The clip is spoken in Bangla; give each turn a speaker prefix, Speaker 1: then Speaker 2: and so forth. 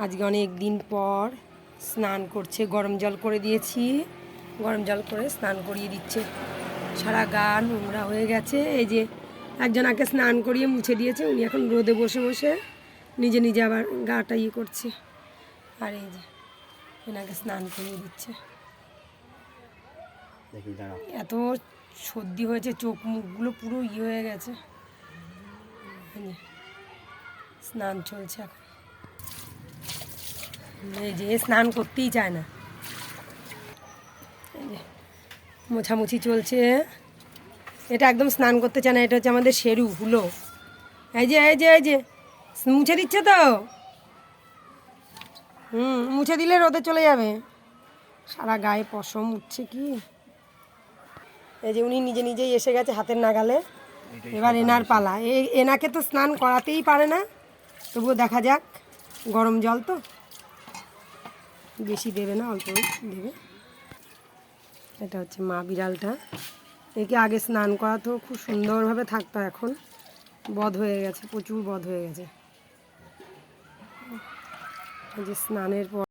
Speaker 1: আজকে অনেক দিন পর স্নান করছে, গরম জল করে দিয়েছি, গরম জল করে স্নান করিয়ে দিচ্ছে। সারা গা নোংরা হয়ে গেছে। এই যে একজনাকে স্নান করিয়ে মুছে দিয়েছে, উনি এখন রোদে বসে বসে নিজে নিজে আবার গাটা ইয়ে করছে। আর এই যে এনাকে স্নান করিয়ে দিচ্ছে। এত সর্দি হয়েছে, চোখ মুখগুলো পুরো ইয়ে হয়ে গেছে। স্নান চলছে এখন। এই যে স্নান করতেই চায় না। এই যে মোছামুছি চলছে। এটা একদম স্নান করতে চায় না। এটা হচ্ছে আমাদের শেরু হুলো। এই যে এই যে এই যে মুছে দিচ্ছে তো। মুছে দিলে রোদে চলে যাবে। সারা গায়ে পশম উঠছে কি। এই যে উনি নিজে নিজেই এসে গেছে হাতের নাগালে। এবার এনার পালা। এনাকে তো স্নান করাতেই পারে না, তবুও দেখা যাক। গরম জল তো, বেশি দেবে না, অল্প দেবে। এটা হচ্ছে মা বিড়ালটা। একে আগে স্নান করাতো, খুব সুন্দরভাবে থাকতো, এখন বধ হয়ে গেছে, প্রচুর বধ হয়ে গেছে। এই যে স্নানের পর